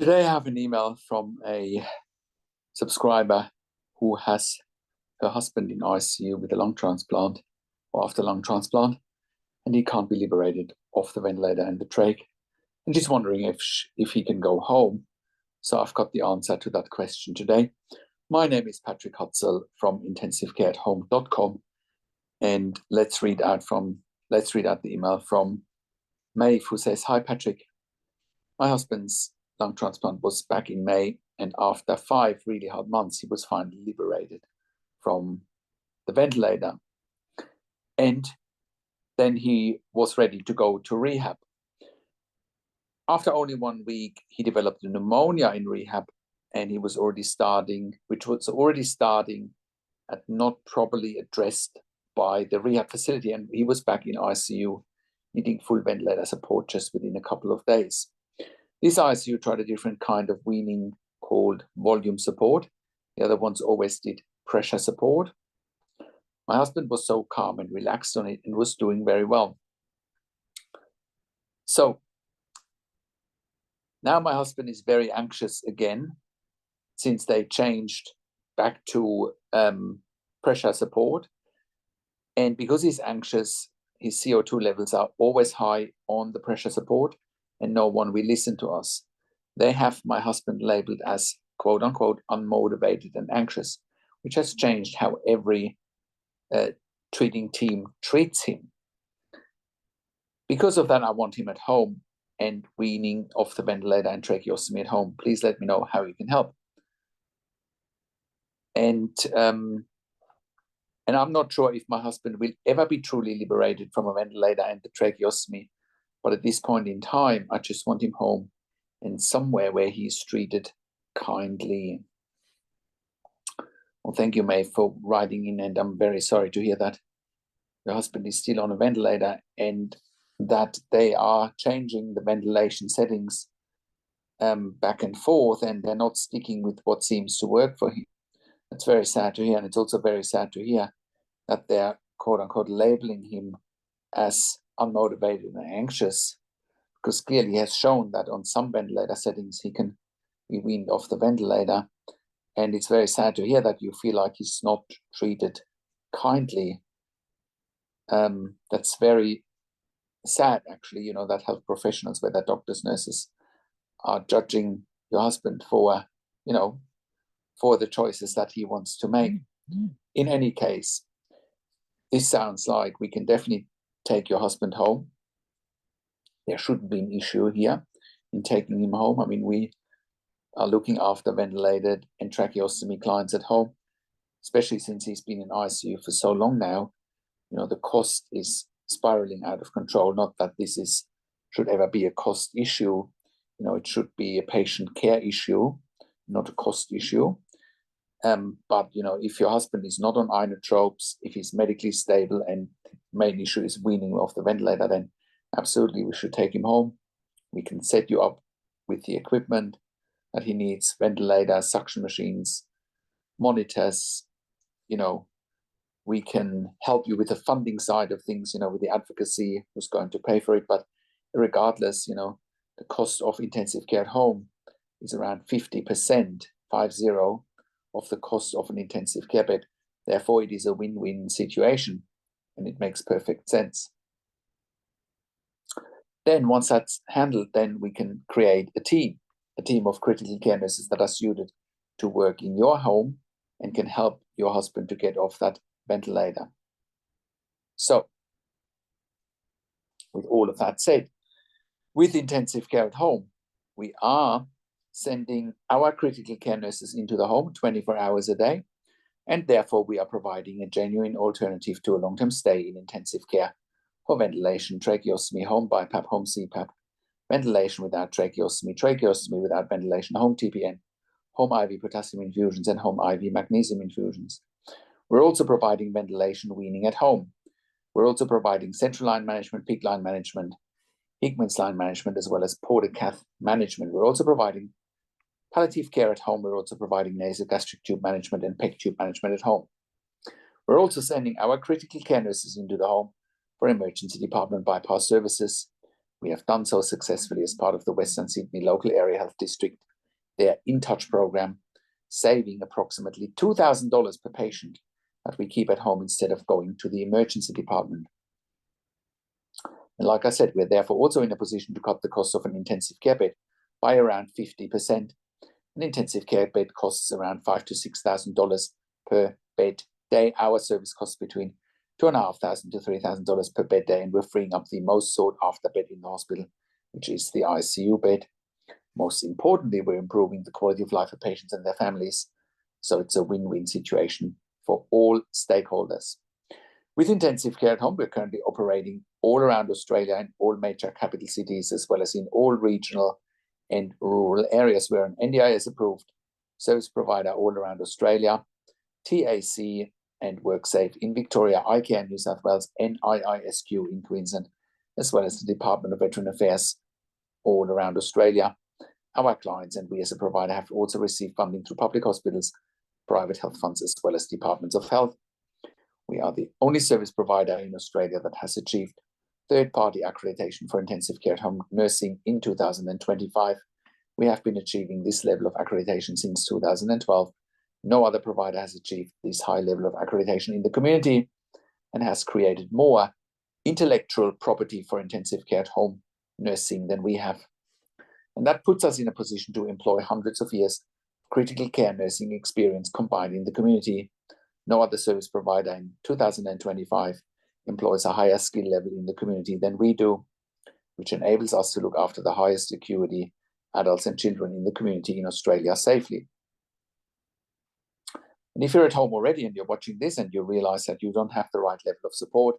Today I have an email from a subscriber who has her husband in ICU with a lung transplant or after lung transplant, and he can't be liberated off the ventilator and the trach. And she's wondering if he can go home. So I've got the answer to that question today. My name is Patrick Hutzel from intensivecareathome.com, and let's read out the email from Maeve, who says, "Hi Patrick, my husband's lung transplant was back in May, and after 5 really hard months, he was finally liberated from the ventilator. And then he was ready to go to rehab. After only 1 week, he developed a pneumonia in rehab, and he was already starting at not properly addressed by the rehab facility, and he was back in ICU, needing full ventilator support just within a couple of days. This ICU tried a different kind of weaning called volume support. The other ones always did pressure support. My husband was so calm and relaxed on it and was doing very well. So now my husband is very anxious again, since they changed back to pressure support. And because he's anxious, his CO2 levels are always high on the pressure support, and no one will listen to us. They have my husband labeled as quote unquote unmotivated and anxious, which has changed how every treating team treats him. Because of that, I want him at home and weaning off the ventilator and tracheostomy at home. Please let me know how you can help. And I'm not sure if my husband will ever be truly liberated from a ventilator and the tracheostomy, but at this point in time, I just want him home and somewhere where he's treated kindly. Well, thank you, Maeve, for writing in, and I'm very sorry to hear that your husband is still on a ventilator and that they are changing the ventilation settings back and forth, and they're not sticking with what seems to work for him. That's very sad to hear, and it's also very sad to hear that they're quote-unquote labeling him as unmotivated and anxious, because clearly he has shown that on some ventilator settings he can be weaned off the ventilator. And it's very sad to hear that you feel like he's not treated kindly. That's very sad, actually, that health professionals, whether doctors, nurses, are judging your husband for the choices that he wants to make. In any case, this sounds like we can definitely take your husband home. There shouldn't be an issue here in taking him home. I mean, we are looking after ventilated and tracheostomy clients at home, especially since he's been in ICU for so long now. The cost is spiraling out of control. Not that this should ever be a cost issue. It should be a patient care issue, not a cost issue. But if your husband is not on inotropes, if he's medically stable and the main issue is weaning off the ventilator, then absolutely we should take him home. We can set you up with the equipment that he needs: ventilators, suction machines, monitors. We can help you with the funding side of things, with the advocacy, who's going to pay for it. But regardless, the cost of intensive care at home is around 50%, 50, of the cost of an intensive care bed. Therefore, it is a win-win situation, and it makes perfect sense. Then once that's handled, then we can create a team of critical care nurses that are suited to work in your home and can help your husband to get off that ventilator. So, with all of that said, with intensive care at home, we are sending our critical care nurses into the home 24 hours a day, and therefore we are providing a genuine alternative to a long-term stay in intensive care for ventilation, tracheostomy, home BiPAP, home CPAP, ventilation without tracheostomy, tracheostomy without ventilation, home TPN, home IV potassium infusions, and home IV magnesium infusions. We're also providing ventilation weaning at home. We're also providing central line management, PICC line management, Hickman's line management, as well as portal cath management. We're also providing palliative care at home. We're also providing nasogastric tube management and PEG tube management at home. We're also sending our critical care nurses into the home for emergency department bypass services. We have done so successfully as part of the Western Sydney Local Area Health District their In Touch program, saving approximately $2,000 per patient that we keep at home instead of going to the emergency department. And like I said, we're therefore also in a position to cut the cost of an intensive care bed by around 50%. An intensive care bed costs around $5,000 to $6,000 per bed day. Our service costs between $2,500 to $3,000 per bed day, and we're freeing up the most sought after bed in the hospital, which is the ICU bed. Most importantly, we're improving the quality of life of patients and their families. So it's a win-win situation for all stakeholders. With intensive care at home, we're currently operating all around Australia in all major capital cities, as well as in all regional and rural areas. We're an NDIS approved service provider all around Australia, TAC and WorkSafe in Victoria, iCare in New South Wales, NIISQ in Queensland, as well as the Department of Veteran Affairs all around Australia. Our clients and we as a provider have also received funding through public hospitals, private health funds, as well as departments of health. We are the only service provider in Australia that has achieved third-party accreditation for intensive care at home nursing in 2025. We have been achieving this level of accreditation since 2012. No other provider has achieved this high level of accreditation in the community and has created more intellectual property for intensive care at home nursing than we have. And that puts us in a position to employ hundreds of years of critical care nursing experience combined in the community. No other service provider in 2025 employs a higher skill level in the community than we do, which enables us to look after the highest acuity adults and children in the community in Australia safely. And if you're at home already and you're watching this and you realize that you don't have the right level of support,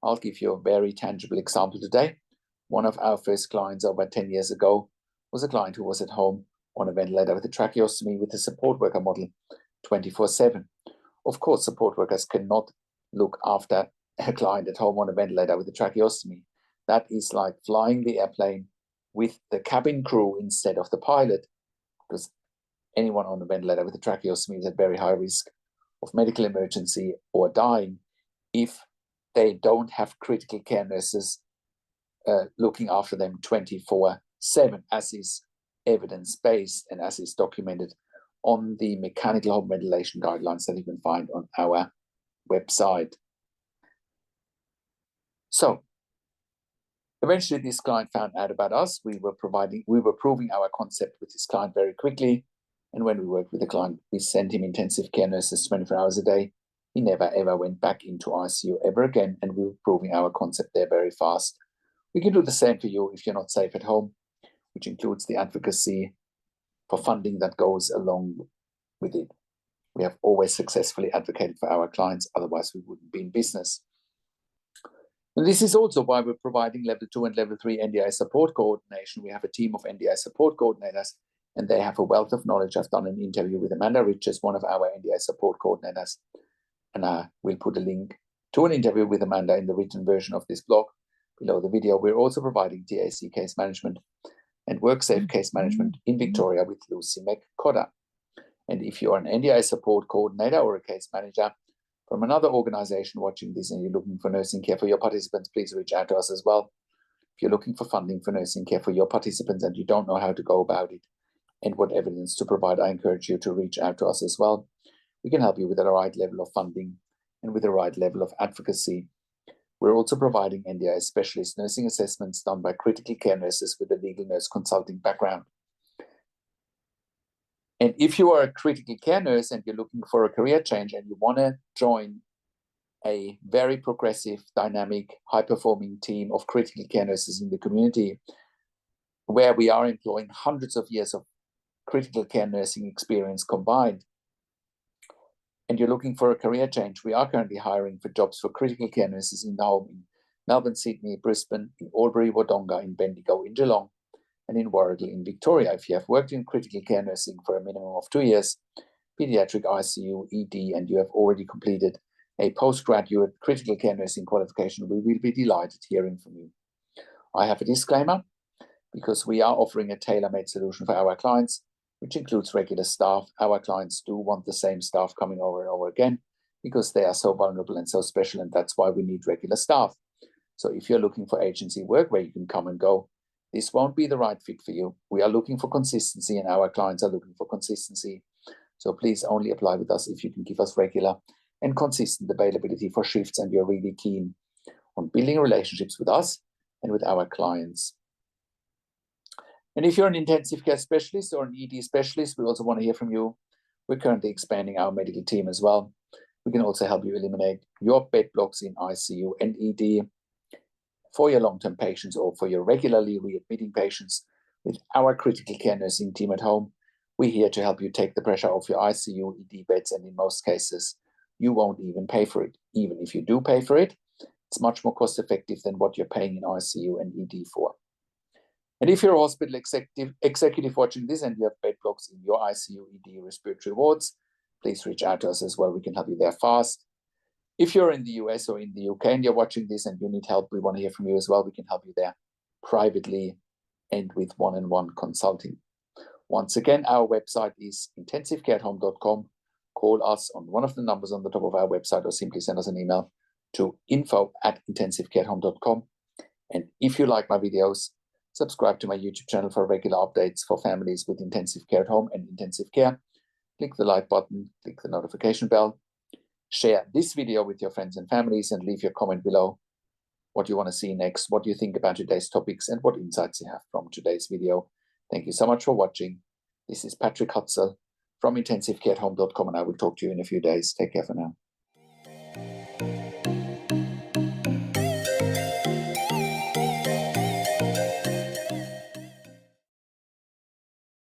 I'll give you a very tangible example today. One of our first clients over 10 years ago was a client who was at home on a ventilator with a tracheostomy with a support worker model 24/7. Of course, support workers cannot look after a client at home on a ventilator with a tracheostomy. That is like flying the airplane with the cabin crew instead of the pilot, because anyone on a ventilator with a tracheostomy is at very high risk of medical emergency or dying if they don't have critical care nurses looking after them 24/7, as is evidence-based and as is documented on the mechanical home ventilation guidelines that you can find on our website. So eventually this client found out about us. We were proving our concept with this client very quickly. And when we worked with the client, we sent him intensive care nurses 24 hours a day. He never ever went back into ICU ever again. And we were proving our concept there very fast. We can do the same for you if you're not safe at home, which includes the advocacy for funding that goes along with it. We have always successfully advocated for our clients, otherwise we wouldn't be in business. And this is also why we're providing level 2 and level 3 NDI support coordination. We have a team of NDI support coordinators, and they have a wealth of knowledge. I've done an interview with Amanda Richards, one of our NDI support coordinators, and we'll put a link to an interview with Amanda in the written version of this blog below the video. We're also providing TAC case management and WorkSafe case management in Victoria with Lucy McCodder. And if you're an NDI support coordinator or a case manager from another organization watching this and you're looking for nursing care for your participants, please reach out to us as well. If you're looking for funding for nursing care for your participants and you don't know how to go about it and what evidence to provide, I encourage you to reach out to us as well. We can help you with the right level of funding and with the right level of advocacy. We're also providing NDI specialist nursing assessments done by critical care nurses with a legal nurse consulting background. And if you are a critical care nurse and you're looking for a career change and you want to join a very progressive, dynamic, high-performing team of critical care nurses in the community, where we are employing hundreds of years of critical care nursing experience combined, and you're looking for a career change, we are currently hiring for jobs for critical care nurses in the home in Melbourne, Sydney, Brisbane, in Albury, Wodonga, in Bendigo, in Geelong, and in Warragul in Victoria. If you have worked in critical care nursing for a minimum of 2 years, pediatric ICU, ED, and you have already completed a postgraduate critical care nursing qualification, we will be delighted hearing from you. I have a disclaimer, because we are offering a tailor-made solution for our clients, which includes regular staff. Our clients do want the same staff coming over and over again because they are so vulnerable and so special, and that's why we need regular staff. So if you're looking for agency work where you can come and go this won't be the right fit for you. We are looking for consistency and our clients are looking for consistency. So please only apply with us if you can give us regular and consistent availability for shifts and you're really keen on building relationships with us and with our clients. And if you're an intensive care specialist or an ED specialist, we also want to hear from you. We're currently expanding our medical team as well. We can also help you eliminate your bed blocks in ICU and ED for your long-term patients or for your regularly readmitting patients. With our critical care nursing team at home, we're here to help you take the pressure off your ICU, ED beds, and in most cases, you won't even pay for it. Even if you do pay for it, it's much more cost-effective than what you're paying in ICU and ED for. And if you're a hospital executive watching this and you have bed blocks in your ICU, ED, respiratory wards, please reach out to us as well. We can help you there fast. If you're in the US or in the UK and you're watching this and you need help, we want to hear from you as well. We can help you there privately and with one-on-one consulting. Once again, our website is intensivecareathome.com. Call us on one of the numbers on the top of our website or simply send us an email to info@intensivecareathome.com. And if you like my videos, subscribe to my YouTube channel for regular updates for families with intensive care at home and intensive care. Click the like button, click the notification bell. Share this video with your friends and families and leave your comment below what you want to see next, what you think about today's topics, and what insights you have from today's video. Thank you so much for watching. This is Patrick Hutzel from intensivecareathome.com, and I will talk to you in a few days. Take care for now.